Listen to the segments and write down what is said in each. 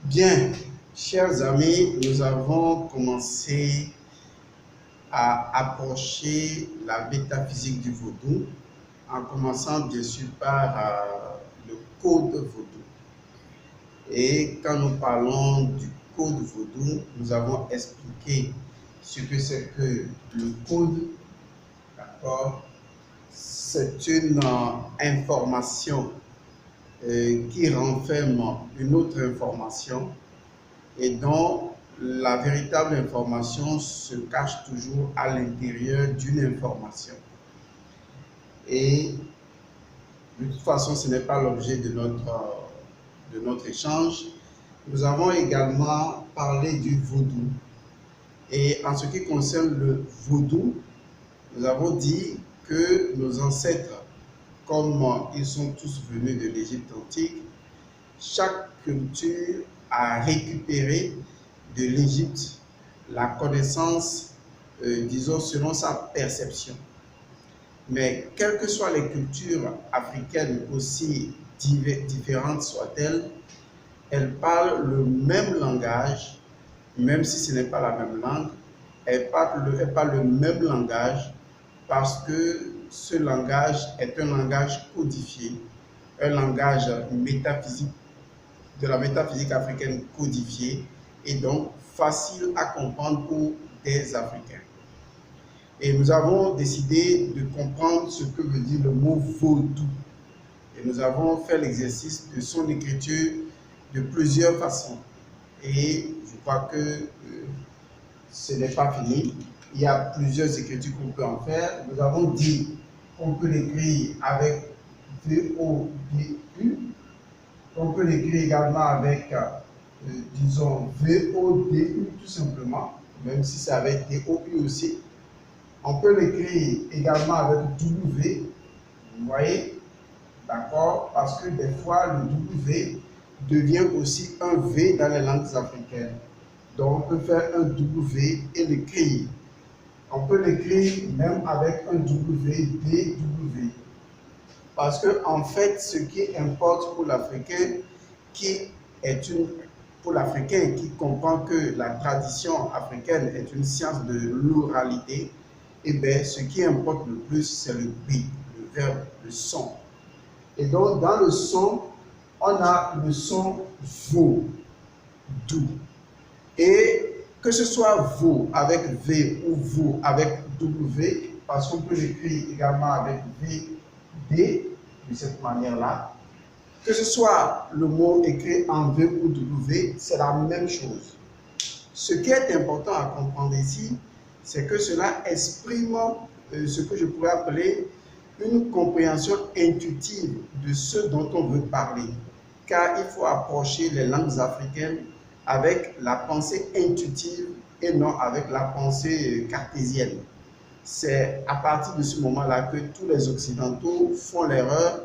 Bien, chers amis, nous avons commencé à approcher la métaphysique du vaudou, en commençant bien sûr par le code vaudou. Et quand nous parlons du code vaudou, nous avons expliqué ce que c'est que le code, d'accord? C'est une information qui renferme une autre information et dont la véritable information se cache toujours à l'intérieur d'une information. Et de toute façon, ce n'est pas l'objet de notre échange. Nous avons également parlé du vaudou. Et en ce qui concerne le vaudou, nous avons dit que nos ancêtres, comme ils sont tous venus de l'Égypte antique, chaque culture a récupéré de l'Égypte la connaissance, disons, selon sa perception. Mais quelles que soient les cultures africaines, aussi différentes soient-elles, elles parlent le même langage, même si ce n'est pas la même langue, elles parlent le même langage parce que ce langage est un langage codifié, un langage métaphysique, de la métaphysique africaine codifiée et donc facile à comprendre pour des Africains. Et nous avons décidé de comprendre ce que veut dire le mot vaudou. Et nous avons fait l'exercice de son écriture de plusieurs façons. Et je crois que ce n'est pas fini. Il y a plusieurs écritures qu'on peut en faire. Nous avons dit qu'on peut l'écrire avec V-O-D-U. On peut l'écrire également avec, disons, V-O-D-U tout simplement, même si c'est avec D-O-U aussi. On peut l'écrire également avec W, vous voyez, d'accord, parce que des fois le W devient aussi un V dans les langues africaines. Donc on peut faire un W et l'écrire. On peut l'écrire même avec un W, DW. Parce que en fait, ce qui importe pour l'Africain pour l'Africain qui comprend que la tradition africaine est une science de l'oralité, eh bien, ce qui importe le plus, c'est le B, le verbe, le son. Et donc, dans le son, on a le son vo, dou. Et que ce soit vo avec V ou vo avec W, parce qu'on peut l'écrire également avec V, D, de cette manière-là, que ce soit le mot écrit en V ou W, c'est la même chose. Ce qui est important à comprendre ici, c'est que cela exprime ce que je pourrais appeler une compréhension intuitive de ce dont on veut parler. Car il faut approcher les langues africaines avec la pensée intuitive et non avec la pensée cartésienne. C'est à partir de ce moment-là que tous les Occidentaux font l'erreur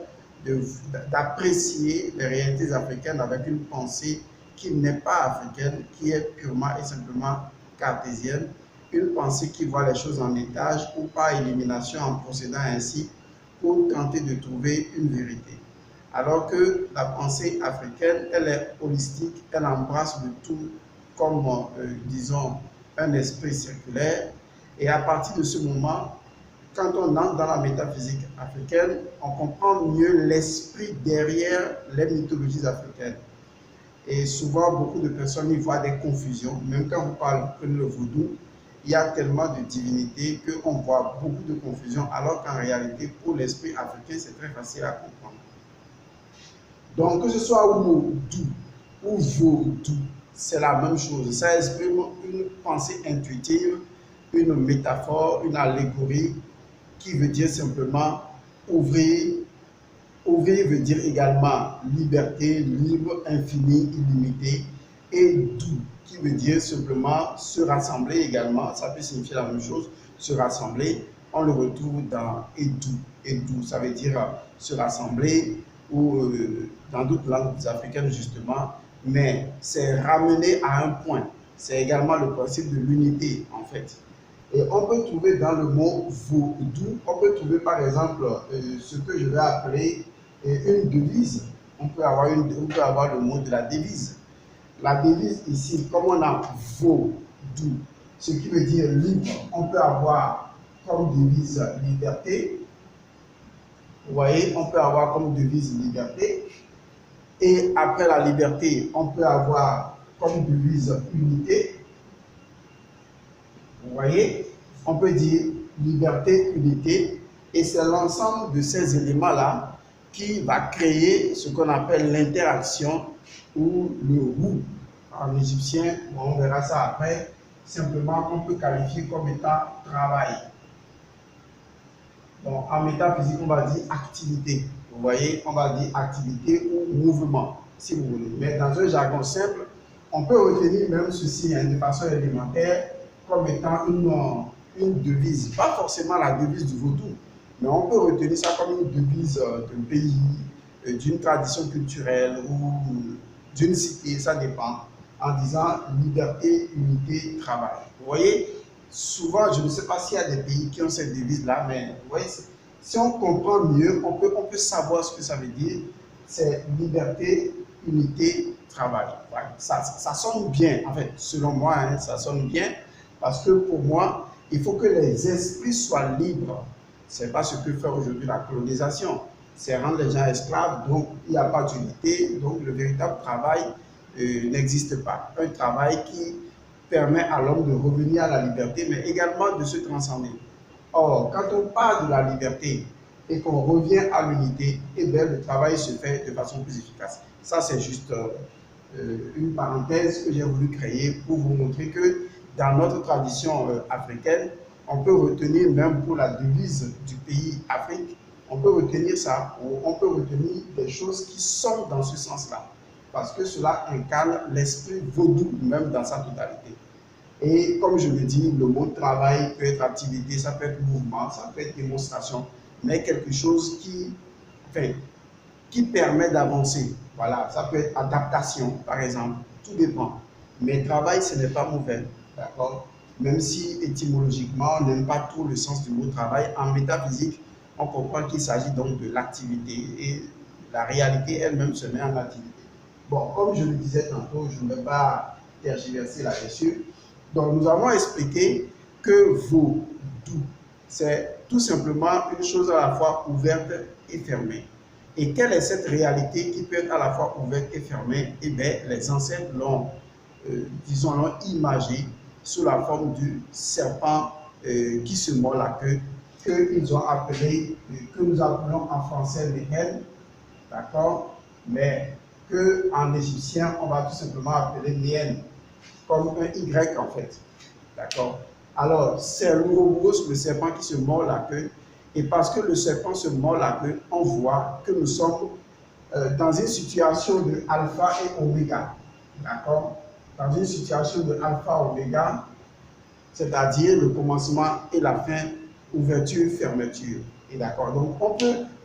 d'apprécier les réalités africaines avec une pensée qui n'est pas africaine, qui est purement et simplement cartésienne, une pensée qui voit les choses en étage ou par élimination en procédant ainsi pour tenter de trouver une vérité. Alors que la pensée africaine, elle est holistique, elle embrasse le tout comme, disons, un esprit circulaire. Et à partir de ce moment, quand on entre dans la métaphysique africaine, on comprend mieux l'esprit derrière les mythologies africaines. Et souvent, beaucoup de personnes y voient des confusions. Même quand on parle de le vaudou, il y a tellement de divinités qu'on voit beaucoup de confusions, alors qu'en réalité, pour l'esprit africain, c'est très facile à comprendre. Donc, que ce soit vaudou ou vaudou, c'est la même chose. Ça exprime une pensée intuitive, une métaphore, une allégorie qui veut dire simplement ouvrir. Ouvrir veut dire également liberté, libre, infini, illimité. Et doux, qui veut dire simplement se rassembler également. Ça peut signifier la même chose, se rassembler. On le retrouve dans Edou. Edou, ça veut dire se rassembler ou dans d'autres langues africaines justement. Mais c'est ramener à un point. C'est également le principe de l'unité en fait. Et on peut trouver dans le mot vaudou, on peut trouver par exemple ce que je vais appeler une devise. On peut avoir le mot de la devise. la devise ici, comme on a vaudou, ce qui veut dire libre, on peut avoir comme devise liberté. Vous voyez, on peut avoir comme devise liberté. Et après la liberté, on peut avoir comme devise unité. Vous voyez, on peut dire liberté, unité. Et c'est l'ensemble de ces éléments-là qui va créer ce qu'on appelle l'interaction ou le roux en égyptien. On verra ça après. Simplement, on peut qualifier comme état travail. Donc, en métaphysique, on va dire activité. Vous voyez, on va dire activité ou mouvement, si vous voulez. Mais dans un jargon simple, on peut retenir même ceci de façon élémentaire comme étant une devise. Pas forcément la devise du vaudou, mais on peut retenir ça comme une devise d'un pays, d'une tradition culturelle ou d'une cité, ça dépend, en disant liberté, unité, travail. Vous voyez, souvent, je ne sais pas s'il y a des pays qui ont cette devise-là, mais vous voyez, si on comprend mieux, on peut savoir ce que ça veut dire. C'est liberté, unité, travail. Voilà. Ça sonne bien, en fait, selon moi, hein, ça sonne bien, parce que pour moi, il faut que les esprits soient libres. Ce n'est pas ce que fait aujourd'hui la colonisation. C'est rendre les gens esclaves, donc il n'y a pas d'unité, donc le véritable travail n'existe pas. Un travail qui permet à l'homme de revenir à la liberté, mais également de se transcender. Or, quand on parle de la liberté et qu'on revient à l'unité, eh bien, le travail se fait de façon plus efficace. Ça, c'est juste une parenthèse que j'ai voulu créer pour vous montrer que dans notre tradition africaine, on peut retenir, même pour la devise du pays Afrique, on peut retenir ça, ou on peut retenir des choses qui sont dans ce sens-là, parce que cela incarne l'esprit vaudou même dans sa totalité. Et comme je le dis, le mot travail peut être activité, ça peut être mouvement, ça peut être démonstration, mais quelque chose qui permet d'avancer. Voilà, ça peut être adaptation, par exemple, tout dépend. Mais travail, ce n'est pas mauvais, d'accord? Même si étymologiquement, on n'aime pas trop le sens du mot travail, en métaphysique, on comprend qu'il s'agit donc de l'activité et la réalité elle-même se met en activité. Bon, comme je le disais tantôt, je ne vais pas tergiverser là-dessus. Donc, nous avons expliqué que vaudou, c'est tout simplement une chose à la fois ouverte et fermée. Et quelle est cette réalité qui peut être à la fois ouverte et fermée? Eh bien, les ancêtres l'ont, disons, l'ont imagé sous la forme du serpent qui se mord la queue, qu'ils ont appelé, que nous appelons en français les haines, d'accord? Mais qu'en égyptien, on va tout simplement appeler Mien, comme un Y en fait. D'accord? Alors, c'est l'ouroboros, le serpent qui se mord la queue. Et parce que le serpent se mord la queue, on voit que nous sommes dans une situation de alpha et oméga. D'accord? Dans une situation de alpha oméga, c'est-à-dire le commencement et la fin, ouverture, fermeture. Et d'accord? Donc,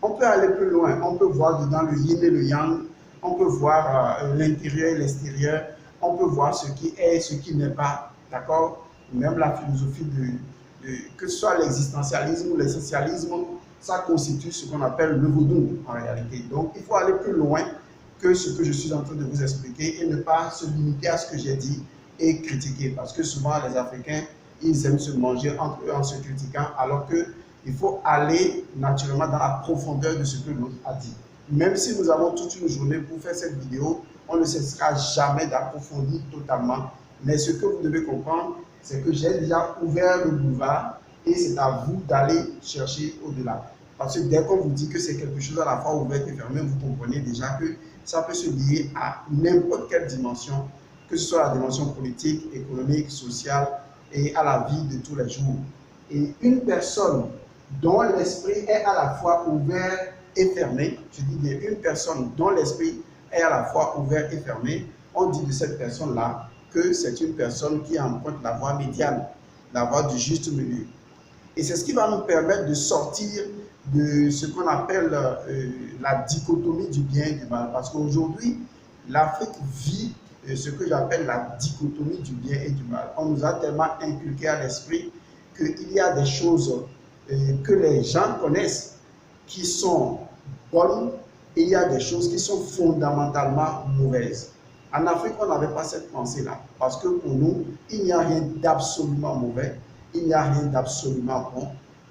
on peut aller plus loin. On peut voir dedans le yin et le yang. On peut voir l'intérieur et l'extérieur. On peut voir ce qui est et ce qui n'est pas. D'accord? Même la philosophie que ce soit l'existentialisme ou l'essentialisme, ça constitue ce qu'on appelle le vaudou en réalité. Donc, il faut aller plus loin que ce que je suis en train de vous expliquer et ne pas se limiter à ce que j'ai dit et critiquer. Parce que souvent, les Africains, ils aiment se manger entre eux en se critiquant, alors qu'il faut aller naturellement dans la profondeur de ce que l'autre a dit. Même si nous avons toute une journée pour faire cette vidéo, on ne cessera jamais d'approfondir totalement. Mais ce que vous devez comprendre, c'est que j'ai déjà ouvert le boulevard et c'est à vous d'aller chercher au-delà. Parce que dès qu'on vous dit que c'est quelque chose à la fois ouvert et fermé, vous comprenez déjà que ça peut se lier à n'importe quelle dimension, que ce soit la dimension politique, économique, sociale et à la vie de tous les jours. Et une personne dont l'esprit est à la fois ouvert et fermé, je dis bien une personne dont l'esprit est à la fois ouvert et fermé, on dit de cette personne-là que c'est une personne qui emprunte la voie médiane, la voie du juste milieu. Et c'est ce qui va nous permettre de sortir de ce qu'on appelle la dichotomie du bien et du mal. Parce qu'aujourd'hui, l'Afrique vit ce que j'appelle la dichotomie du bien et du mal. On nous a tellement inculqué à l'esprit qu'il y a des choses que les gens connaissent qui sont bonnes et il y a des choses qui sont fondamentalement mauvaises. En Afrique, on n'avait pas cette pensée-là. Parce que pour nous, il n'y a rien d'absolument mauvais, il n'y a rien d'absolument bon.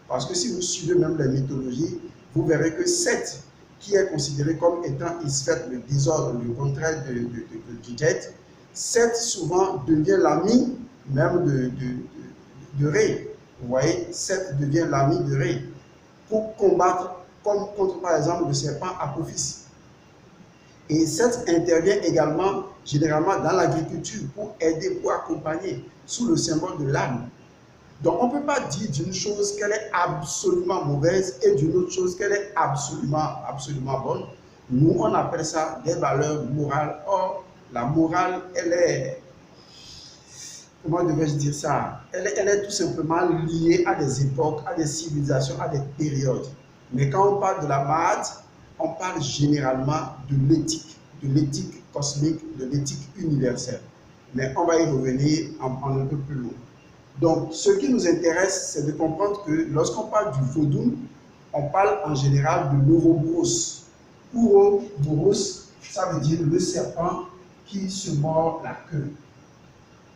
Parce que si vous suivez même les mythologies, vous verrez que Seth, qui est considéré comme étant Isfet, le désordre, le contraire du Djet, Seth souvent devient l'ami même de Ré. Vous voyez, Seth devient l'ami de Ré pour combattre, comme contre par exemple le serpent Apophis. Et Seth intervient également généralement dans l'agriculture pour aider, pour accompagner, sous le symbole de l'âne. Donc on ne peut pas dire d'une chose qu'elle est absolument mauvaise et d'une autre chose qu'elle est absolument bonne. Nous, on appelle ça des valeurs morales. Or, la morale, elle est, comment devrais-je dire ça? Elle est tout simplement liée à des époques, à des civilisations, à des périodes. Mais quand on parle de la Mahat, on parle généralement de l'éthique cosmique, de l'éthique universelle. Mais on va y revenir en un peu plus loin. Donc, ce qui nous intéresse, c'est de comprendre que lorsqu'on parle du vaudou, on parle en général de l'Ouroboros. Ouroboros, ça veut dire le serpent qui se mord la queue.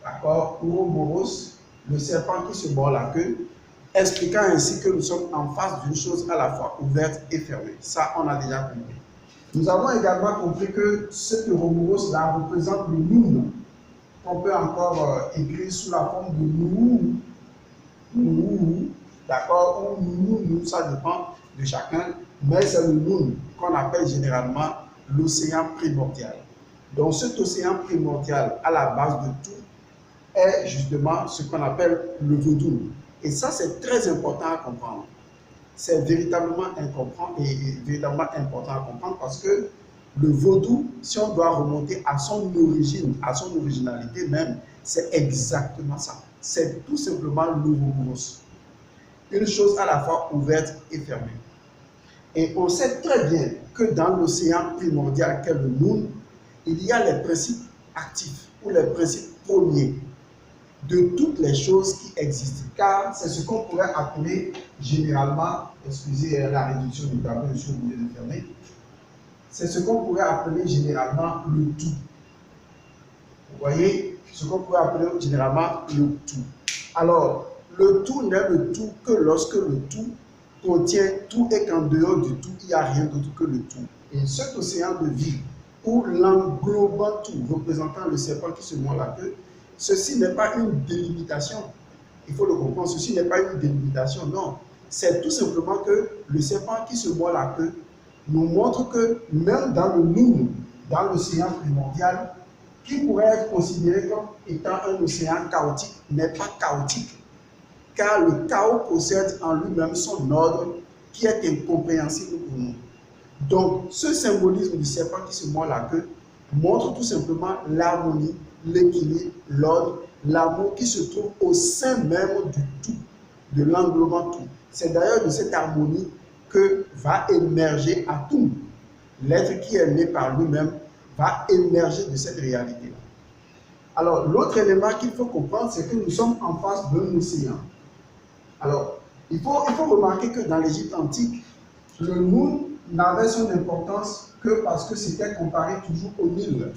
D'accord? Ouroboros, le serpent qui se mord la queue, expliquant ainsi que nous sommes en face d'une chose à la fois ouverte et fermée. Ça, on a déjà compris. Nous avons également compris que cet Ouroboros-là représente le Noun, qu'on peut encore écrire sous la forme de nous, d'accord, ou nous, ça dépend de chacun, mais c'est le nous qu'on appelle généralement l'océan primordial. Donc cet océan primordial à la base de tout est justement ce qu'on appelle le vaudou. Et ça, c'est très important à comprendre. C'est véritablement important à comprendre parce que le vaudou, si on doit remonter à son origine, à son originalité même, c'est exactement ça. C'est tout simplement l'Ouroboros. Une chose à la fois ouverte et fermée. Et on sait très bien que dans l'océan primordial qu'est le Noun, il y a les principes actifs ou les principes premiers de toutes les choses qui existent. Car c'est ce qu'on pourrait appeler généralement, excusez la réduction du tableau, je suis obligé de fermer, c'est ce qu'on pourrait appeler généralement le tout. Vous voyez, ce qu'on pourrait appeler généralement le tout. Alors, le tout n'est le tout que lorsque le tout contient tout et qu'en dehors du tout, il n'y a rien d'autre que le tout. Et cet océan de vie, où l'englobant tout, représentant le serpent qui se mord la queue, ceci n'est pas une délimitation. Il faut le comprendre, ceci n'est pas une délimitation, non. C'est tout simplement que le serpent qui se mord la queue nous montre que même dans le nous, dans l'océan primordial, qui pourrait être considéré comme étant un océan chaotique, n'est pas chaotique. Car le chaos possède en lui-même son ordre qui est incompréhensible pour nous. Donc, ce symbolisme du serpent qui se mord la queue montre tout simplement l'harmonie, l'équilibre, l'ordre, l'amour qui se trouve au sein même du tout, de l'englobant tout. C'est d'ailleurs de cette harmonie que va émerger à tout. L'être qui est né par lui-même va émerger de cette réalité-là. Alors, l'autre élément qu'il faut comprendre, c'est que nous sommes en face d'un océan. Alors, il faut remarquer que dans l'Égypte antique, le Noun n'avait son importance que parce que c'était comparé toujours au Nil.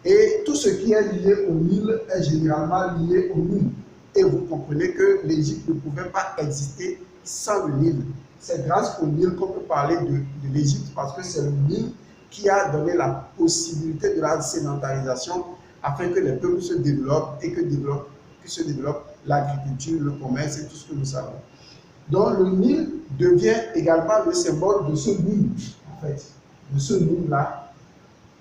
Et tout ce qui est lié au Nil est généralement lié au Noun. Et vous comprenez que l'Égypte ne pouvait pas exister sans le Nil. C'est grâce au Nil qu'on peut parler de l'Égypte parce que c'est le Nil qui a donné la possibilité de la sédentarisation afin que les peuples se développent et que se développe l'agriculture, le commerce et tout ce que nous savons. Donc le Nil devient également le symbole de ce Nil, en fait, de ce Nil-là.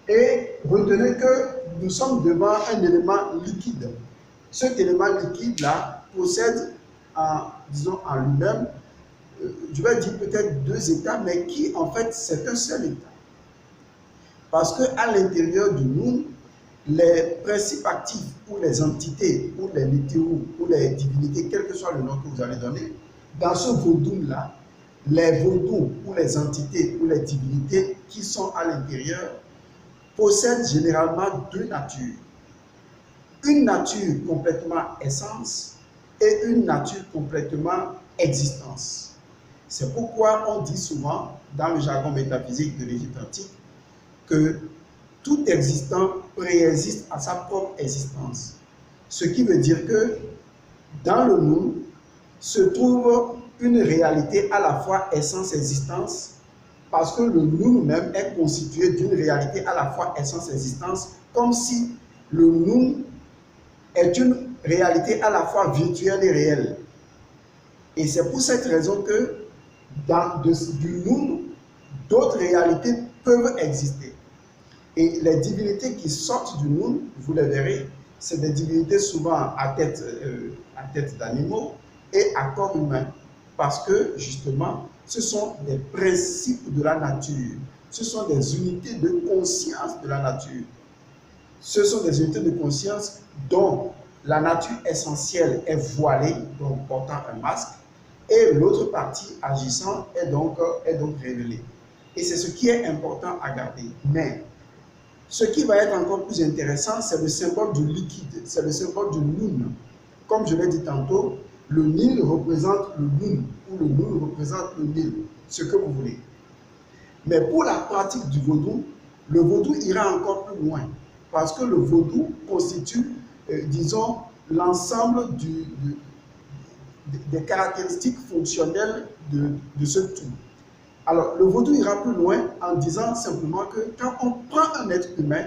Et retenez que nous sommes devant un élément liquide. Cet élément liquide-là possède, disons, en lui-même, je vais dire peut-être deux états, mais qui en fait c'est un seul état. Parce qu'à l'intérieur du nous, les principes actifs ou les entités ou les littéraux ou les divinités, quel que soit le nom que vous allez donner, dans ce vaudou-là, les vaudous ou les entités ou les divinités qui sont à l'intérieur possèdent généralement deux natures. Une nature complètement essence et une nature complètement existence. C'est pourquoi on dit souvent, dans le jargon métaphysique de l'Égypte antique, que tout existant préexiste à sa propre existence. Ce qui veut dire que dans le nous se trouve une réalité à la fois essence-existence, parce que le nous-même est constitué d'une réalité à la fois essence-existence, comme si le nous est une réalité à la fois virtuelle et réelle. Et c'est pour cette raison que du nous, d'autres réalités peuvent exister. Et les divinités qui sortent du nous, vous les verrez, c'est des divinités souvent à tête d'animaux et à corps humain. Parce que justement, ce sont des principes de la nature. Ce sont des unités de conscience de la nature. Ce sont des unités de conscience dont la nature essentielle est voilée, donc portant un masque, et l'autre partie agissant est donc révélée. Et c'est ce qui est important à garder. Mais ce qui va être encore plus intéressant, c'est le symbole du liquide, c'est le symbole du Nun. Comme je l'ai dit tantôt, le Nil représente le Nun, ou le Nun représente le Nil, ce que vous voulez. Mais pour la pratique du vaudou, le vaudou ira encore plus loin, parce que le vaudou constitue, disons, l'ensemble des caractéristiques fonctionnelles de ce tout. Alors, le vaudou ira plus loin en disant simplement que quand on prend un être humain,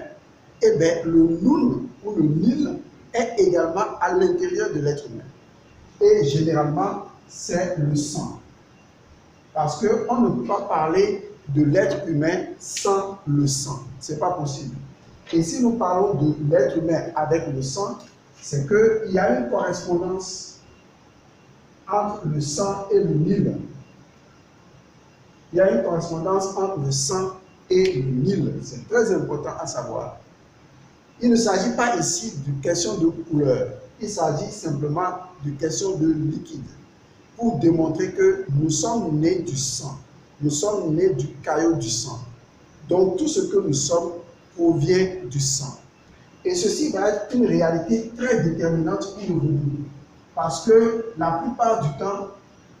eh bien, le Nun ou le Nil est également à l'intérieur de l'être humain. Et généralement, c'est le sang. Parce qu'on ne peut pas parler de l'être humain sans le sang. Ce n'est pas possible. Et si nous parlons de l'être humain avec le sang, c'est qu'il y a une correspondance entre le sang et le Nil. Il y a une correspondance entre le sang et le Nil. C'est très important à savoir. Il ne s'agit pas ici d'une question de couleur. Il s'agit simplement d'une question de liquide. Pour démontrer que nous sommes nés du sang. Nous sommes nés du caillot du sang. Donc tout ce que nous sommes provient du sang. Et ceci va être une réalité très déterminante pour le vaudou. Parce que la plupart du temps,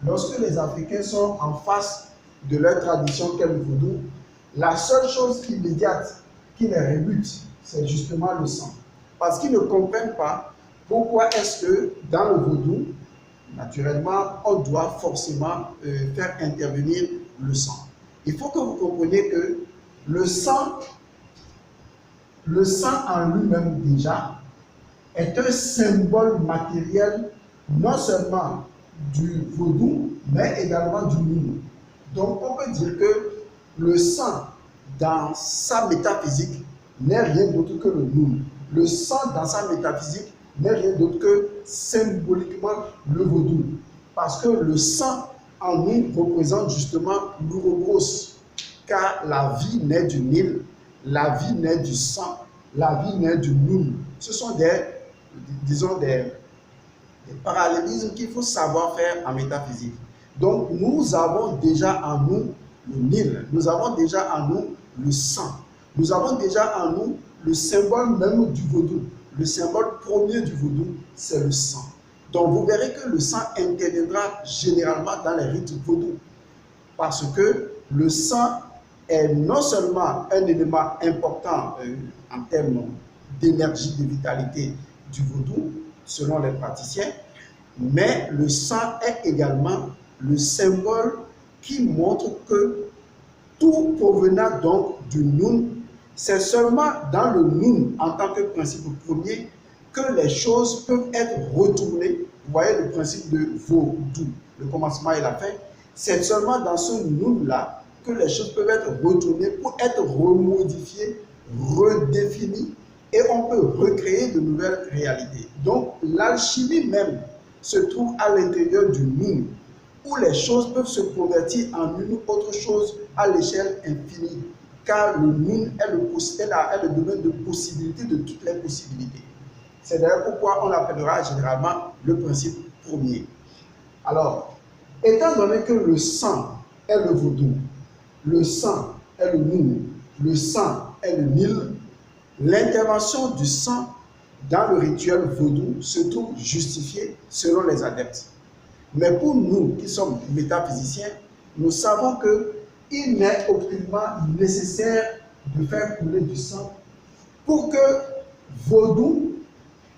lorsque les Africains sont en face de leur tradition qu'est le vaudou, la seule chose immédiate qui les rebute, c'est justement le sang. Parce qu'ils ne comprennent pas pourquoi est-ce que dans le vaudou, naturellement, on doit forcément faire intervenir le sang. Il faut que vous compreniez que le sang en lui-même déjà est un symbole matériel non seulement du vaudou, mais également du nous. Donc on peut dire que le sang dans sa métaphysique n'est rien d'autre que le nous. Le sang dans sa métaphysique n'est rien d'autre que symboliquement le vaudou. Parce que le sang en nous représente justement l'Ouroboros. Car la vie naît du Nil, la vie naît du sang, la vie naît du Nun. Ce sont des parallélismes qu'il faut savoir faire en métaphysique. Donc nous avons déjà en nous le Nil, nous avons déjà en nous le sang, nous avons déjà en nous le symbole même du vaudou. Le symbole premier du vaudou, c'est le sang. Donc vous verrez que le sang interviendra généralement dans les rites vaudou. Parce que le sang est non seulement un élément important en termes d'énergie, de vitalité du vaudou, selon les praticiens, mais le sang est également le symbole qui montre que tout provenant donc du Nun, c'est seulement dans le Nun, en tant que principe premier, que les choses peuvent être retournées. Vous voyez le principe de vaudou, le commencement et la fin. C'est seulement dans ce Nun-là que les choses peuvent être retournées pour être remodifiées, redéfinies, et on peut recréer de nouvelles réalités. Donc l'alchimie même se trouve à l'intérieur du Nun, où les choses peuvent se convertir en une autre chose à l'échelle infinie, car le Nun est le domaine de possibilité de toutes les possibilités. C'est d'ailleurs pourquoi on l'appellera généralement le principe premier. Alors, étant donné que le sang est le vaudou, le sang est le Nun, le sang est le Nil, l'intervention du sang dans le rituel vaudou se trouve justifiée selon les adeptes. Mais pour nous qui sommes métaphysiciens, nous savons qu'il n'est aucunement nécessaire de faire couler du sang Pour que vaudou,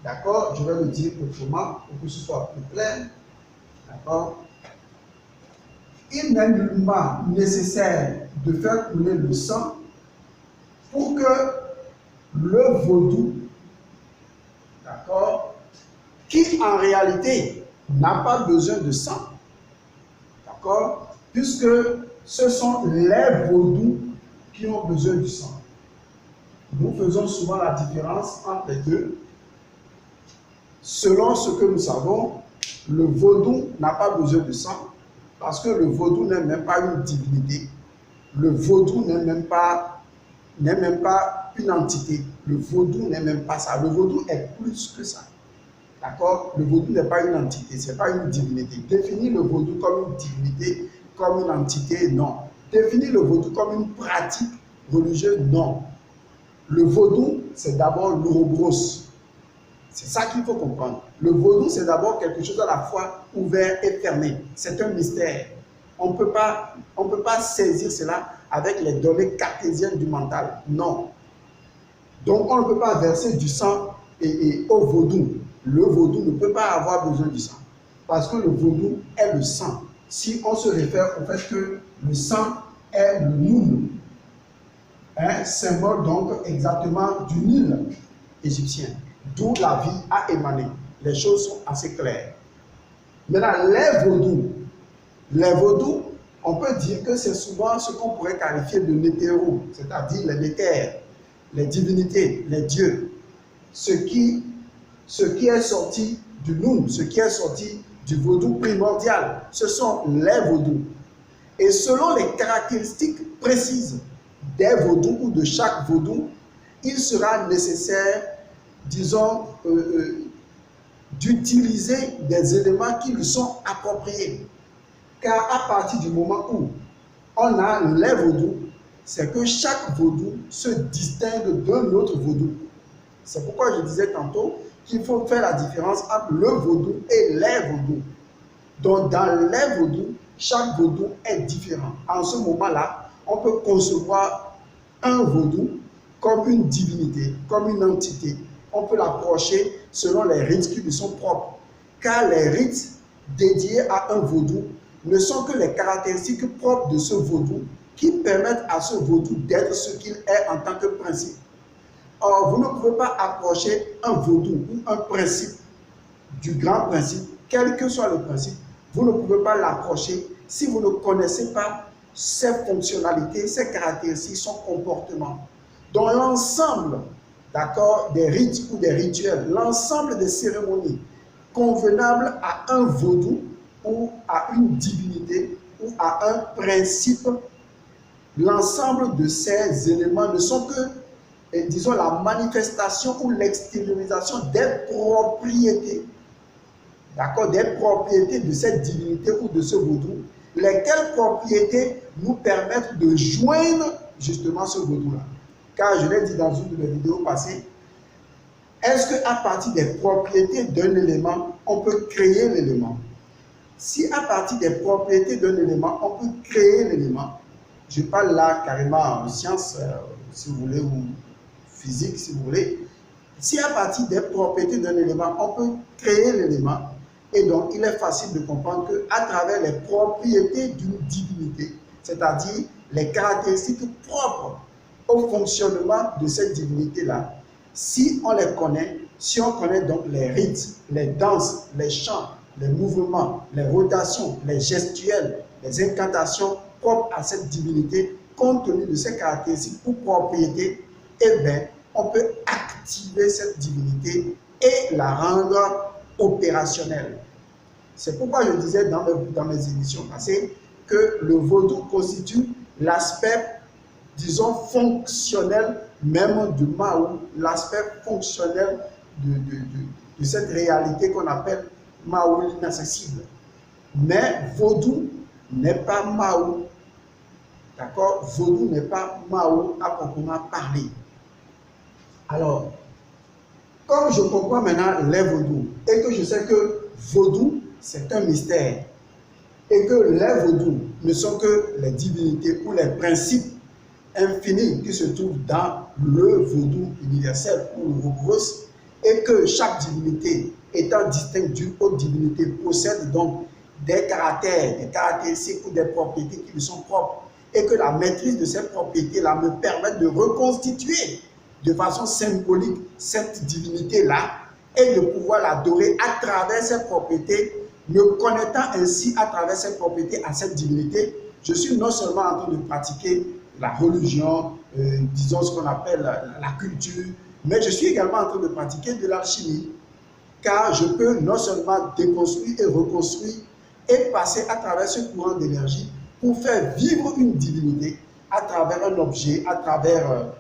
d'accord, je vais le dire autrement pour que ce soit plus clair, d'accord, il n'est nullement nécessaire de faire couler le sang pour que le vaudou, d'accord, qui en réalité n'a pas besoin de sang, d'accord, puisque ce sont les vaudous qui ont besoin du sang. Nous faisons souvent la différence entre les deux. Selon ce que nous savons, le vaudou n'a pas besoin de sang parce que le vaudou n'est même pas une divinité. Le vaudou n'est même pas une entité. Le vaudou n'est même pas ça. Le vaudou est plus que ça. D'accord? Le vaudou n'est pas une entité, ce n'est pas une divinité. Définir le vaudou comme une divinité, comme une entité, non. Définir le vaudou comme une pratique religieuse, non. Le vaudou, c'est d'abord l'ouroboros. C'est ça qu'il faut comprendre. Le vaudou, c'est d'abord quelque chose à la fois ouvert et fermé. C'est un mystère. On ne peut pas saisir cela avec les données cartésiennes du mental. Non. Donc, on ne peut pas verser du sang au vaudou. Le vaudou ne peut pas avoir besoin du sang. Parce que le vaudou est le sang. Si on se réfère au fait que le sang est le Noun, un symbole donc exactement du Nil égyptien, d'où la vie a émané. Les choses sont assez claires. Maintenant, les vaudous, on peut dire que c'est souvent ce qu'on pourrait qualifier de nétéros, c'est-à-dire les nétères, les divinités, les dieux. Ce qui est sorti du Noun, ce qui est sorti du vaudou primordial, ce sont les vaudous. Et selon les caractéristiques précises des vaudous ou de chaque vaudou, il sera nécessaire, disons, d'utiliser des éléments qui lui sont appropriés. Car à partir du moment où on a les vaudous, c'est que chaque vaudou se distingue d'un autre vaudou. C'est pourquoi je disais tantôt qu'il faut faire la différence entre le vaudou et les vaudous. Donc dans les vaudous, chaque vaudou est différent. En ce moment-là, on peut concevoir un vaudou comme une divinité, comme une entité. On peut l'approcher selon les rites qui lui sont propres. Car les rites dédiés à un vaudou ne sont que les caractéristiques propres de ce vaudou qui permettent à ce vaudou d'être ce qu'il est en tant que principe. Or, vous ne pouvez pas approcher un vaudou ou un principe du grand principe, quel que soit le principe, vous ne pouvez pas l'approcher si vous ne connaissez pas ses fonctionnalités, ses caractéristiques, son comportement. Donc l'ensemble, d'accord, des rites ou des rituels, l'ensemble des cérémonies convenables à un vaudou ou à une divinité ou à un principe, l'ensemble de ces éléments ne sont que, disons, la manifestation ou l'extériorisation des propriétés, d'accord, des propriétés de cette divinité ou de ce vaudou, lesquelles propriétés nous permettent de joindre justement ce vaudou-là. Car je l'ai dit dans une de mes vidéos passées, est-ce qu'à partir des propriétés d'un élément, on peut créer l'élément? Si à partir des propriétés d'un élément, on peut créer l'élément, je parle là carrément en sciences, si vous voulez, ou physique, si vous voulez, si à partir des propriétés d'un élément, on peut créer l'élément, et donc il est facile de comprendre qu'à travers les propriétés d'une divinité, c'est-à-dire les caractéristiques propres au fonctionnement de cette divinité-là, si on les connaît, si on connaît donc les rites, les danses, les chants, les mouvements, les rotations, les gestuels, les incantations propres à cette divinité, compte tenu de ses caractéristiques ou propriétés, eh bien, on peut activer cette divinité et la rendre opérationnelle. C'est pourquoi je disais dans mes émissions passées que le vaudou constitue l'aspect, disons, fonctionnel même du Mao, l'aspect fonctionnel de cette réalité qu'on appelle Mao l'inaccessible. Mais vaudou n'est pas Mao. D'accord? Vaudou n'est pas Mao à proprement parler. Alors, comme je comprends maintenant les vaudous et que je sais que vaudou, c'est un mystère et que les vaudous ne sont que les divinités ou les principes infini qui se trouve dans le vaudou universel ou l'Ouroboros, et que chaque divinité étant distincte d'une autre divinité possède donc des caractères, des caractéristiques ou des propriétés qui lui sont propres, et que la maîtrise de ces propriétés-là me permet de reconstituer de façon symbolique cette divinité-là et de pouvoir l'adorer à travers ses propriétés, me connectant ainsi à travers ses propriétés à cette divinité. Je suis non seulement en train de pratiquer la religion, disons ce qu'on appelle la culture, mais je suis également en train de pratiquer de l'alchimie, car je peux non seulement déconstruire et reconstruire et passer à travers ce courant d'énergie pour faire vivre une divinité à travers un objet, à travers,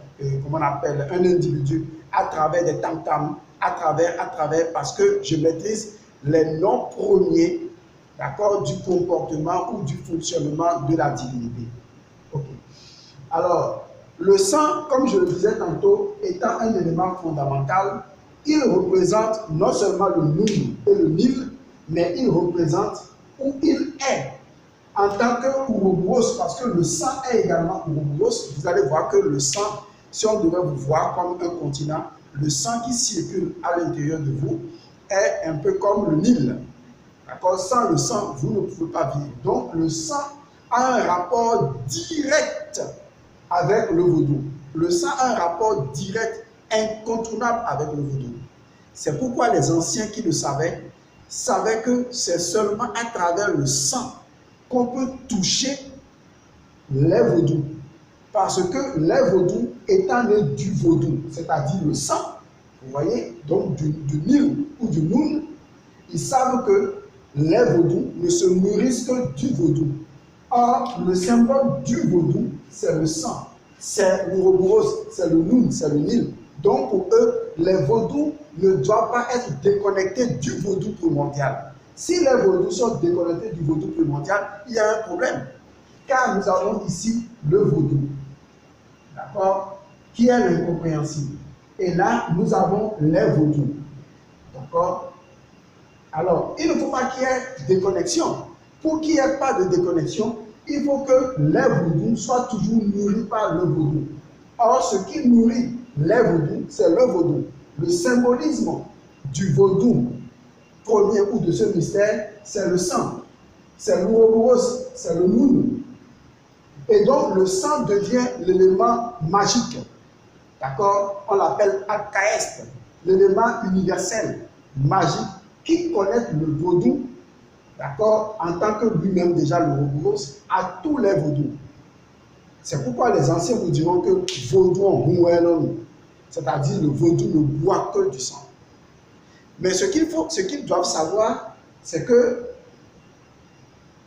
comment on appelle, un individu, à travers des tam-tams, à travers, parce que je maîtrise les noms premiers, d'accord, du comportement ou du fonctionnement de la divinité. Ok. Alors, le sang, comme je le disais tantôt, étant un élément fondamental, il représente non seulement le Noun et le Nil, mais il représente où il est en tant que Ouroboros, parce que le sang est également Ouroboros. Vous allez voir que le sang, si on devait vous voir comme un continent, le sang qui circule à l'intérieur de vous est un peu comme le Nil. D'accord? Sans le sang, vous ne pouvez pas vivre. Donc, le sang a un rapport direct avec le vaudou. Le sang a un rapport direct, incontournable avec le vaudou. C'est pourquoi les anciens qui le savaient que c'est seulement à travers le sang qu'on peut toucher les vaudous. Parce que les vaudous étant nés du vaudou, c'est-à-dire le sang, vous voyez, donc du Nil ou du Noun, ils savent que les vaudous ne se nourrissent que du vaudou. Or, le symbole du vaudou, c'est le sang. C'est l'Ouroboros, c'est le Noun, c'est le Nil. Donc pour eux, les vaudous ne doivent pas être déconnectés du vaudou primordial. Si les vaudous sont déconnectés du vaudou primordial, il y a un problème. Car nous avons ici le vaudou, d'accord, qui est l'incompréhensible. Et là, nous avons les vaudous, d'accord. Alors, il ne faut pas qu'il y ait déconnexion. Pour qu'il n'y ait pas de déconnexion, il faut que les vaudous soient toujours nourris par le vaudou. Or, ce qui nourrit les vaudous, c'est le vaudou. Le symbolisme du vaudou premier ou de ce mystère, c'est le sang. C'est l'Ouroboros, c'est le Noun. Et donc, le sang devient l'élément magique. D'accord? On l'appelle Alkaest, l'élément universel, magique, qui connecte le vaudou, d'accord, en tant que lui-même déjà l'Ouroboros, à tous les vaudous. C'est pourquoi les anciens vous diront que vaudou en Houénon, c'est-à-dire le vaudou ne boit que du sang. Mais ce qu'ils doivent savoir, c'est que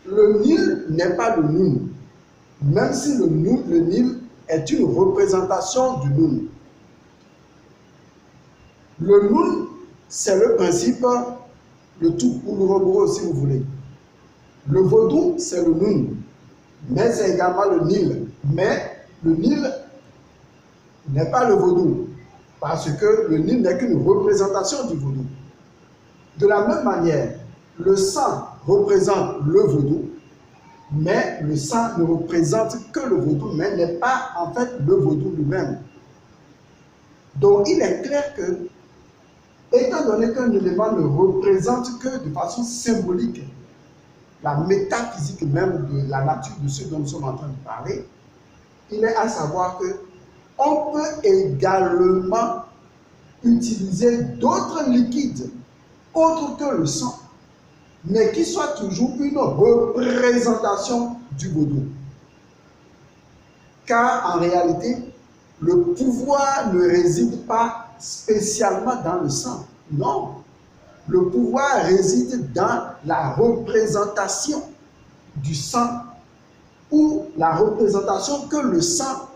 le Nil n'est pas le Noun, même si le Nil est une représentation du Noun. Le Noun, c'est le principe, le tout, ou l'Ouroboros si vous voulez. Le vaudou, c'est le Noun, mais c'est également le Nil. Mais le Nil n'est pas le vaudou, parce que le Nil n'est qu'une représentation du vaudou. De la même manière, le sang représente le vaudou, mais le sang ne représente que le vaudou, mais n'est pas en fait le vaudou lui-même. Donc il est clair que, étant donné qu'un élément ne représente que de façon symbolique la métaphysique même de la nature de ce dont nous sommes en train de parler, il est à savoir que on peut également utiliser d'autres liquides autres que le sang, mais qui soient toujours une représentation du vaudou. Car en réalité, le pouvoir ne réside pas spécialement dans le sang. Non. Le pouvoir réside dans la représentation du sang ou la représentation que le sang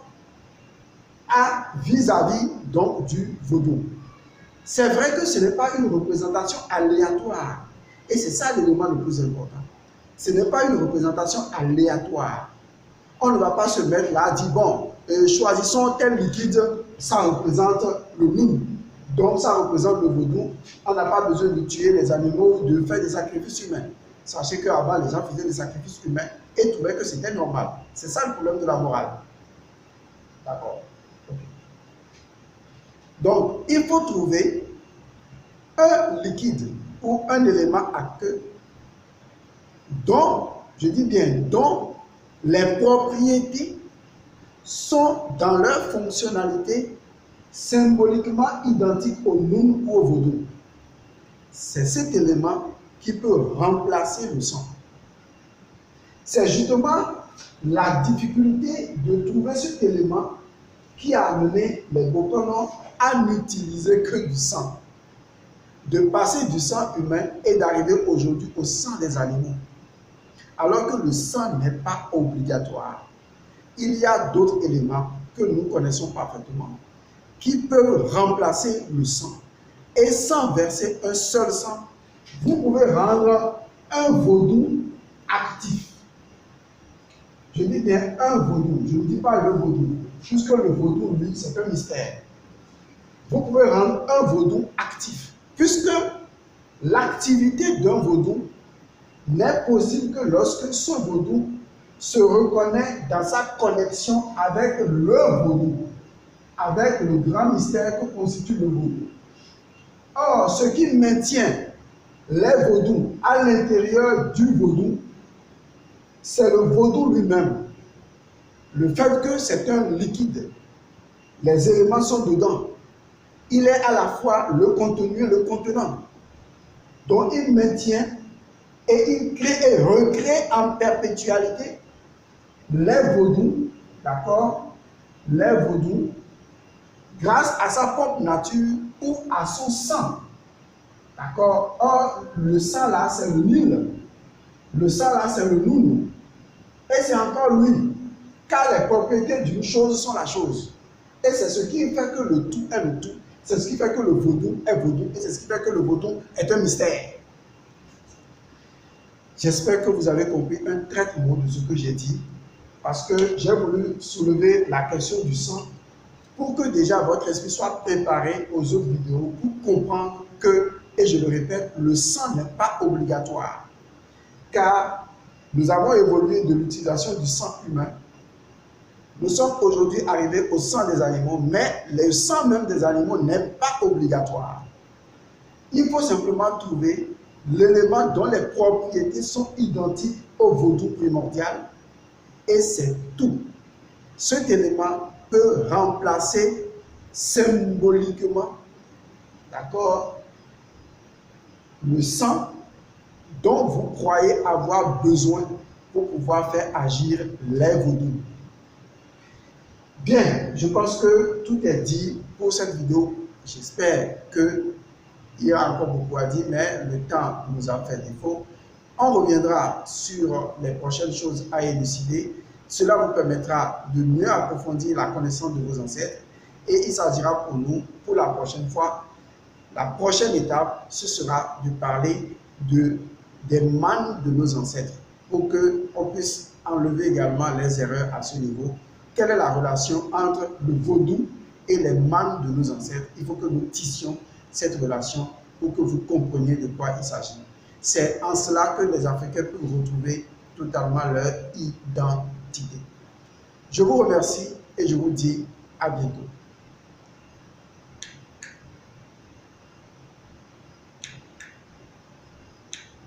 a vis-à-vis donc du vaudou. C'est vrai que ce n'est pas une représentation aléatoire. Et c'est ça l'élément le plus important. Ce n'est pas une représentation aléatoire. On ne va pas se mettre là à dire, bon, choisissons tel liquide, ça représente le Noun. Donc ça représente le vaudou. On n'a pas besoin de tuer les animaux, de faire des sacrifices humains. Sachez qu'avant, les gens faisaient des sacrifices humains et trouvaient que c'était normal. C'est ça le problème de la morale. D'accord. Okay. Donc, il faut trouver un liquide ou un élément aqueux dont, je dis bien, dont les propriétés sont dans leur fonctionnalité symboliquement identiques au Noun ou au Vodou. C'est cet élément qui peut remplacer le sang. C'est justement la difficulté de trouver cet élément qui a amené les Bokono à n'utiliser que du sang, de passer du sang humain et d'arriver aujourd'hui au sang des animaux. Alors que le sang n'est pas obligatoire. Il y a d'autres éléments que nous connaissons parfaitement qui peuvent remplacer le sang. Et sans verser un seul sang, vous pouvez rendre un vaudou actif. Je dis bien un vaudou, je ne dis pas le vaudou, puisque le vaudou, lui, c'est un mystère. Vous pouvez rendre un vaudou actif, puisque l'activité d'un vaudou n'est possible que lorsque ce vaudou se reconnaît dans sa connexion avec le vaudou, avec le grand mystère que constitue le vaudou. Or, ce qui maintient les vaudous à l'intérieur du vaudou, c'est le vaudou lui-même. Le fait que c'est un liquide, les éléments sont dedans. Il est à la fois le contenu et le contenant. Donc il maintient et il crée et recrée en perpétualité les vaudous, d'accord, les vaudous, grâce à sa propre nature ou à son sang. D'accord. Or, le sang là, c'est le Nil. Le sang là, c'est le Noun. Et c'est encore lui. Car les propriétés d'une chose sont la chose. Et c'est ce qui fait que le tout est le tout. C'est ce qui fait que le vaudou est vaudou. Et c'est ce qui fait que le vaudou est un mystère. J'espère que vous avez compris un traitement de ce que j'ai dit. Parce que j'ai voulu soulever la question du sang pour que déjà votre esprit soit préparé aux autres vidéos pour comprendre que, et je le répète, le sang n'est pas obligatoire. Car nous avons évolué de l'utilisation du sang humain. Nous sommes aujourd'hui arrivés au sang des animaux, mais le sang même des animaux n'est pas obligatoire. Il faut simplement trouver l'élément dont les propriétés sont identiques au vaudou primordial et c'est tout. Cet élément peut remplacer symboliquement, d'accord, le sang dont vous croyez avoir besoin pour pouvoir faire agir les vaudous. Bien, je pense que tout est dit pour cette vidéo. J'espère qu'il y a encore beaucoup à dire, mais le temps nous a fait défaut. On reviendra sur les prochaines choses à élucider. Cela vous permettra de mieux approfondir la connaissance de vos ancêtres et il s'agira pour nous, pour la prochaine fois, la prochaine étape, ce sera de parler des mânes de nos ancêtres pour qu'on puisse enlever également les erreurs à ce niveau. Quelle est la relation entre le vaudou et les mânes de nos ancêtres? Il faut que nous tissions cette relation pour que vous compreniez de quoi il s'agit. C'est en cela que les Africains peuvent retrouver totalement leur identité. Je vous remercie et je vous dis à bientôt.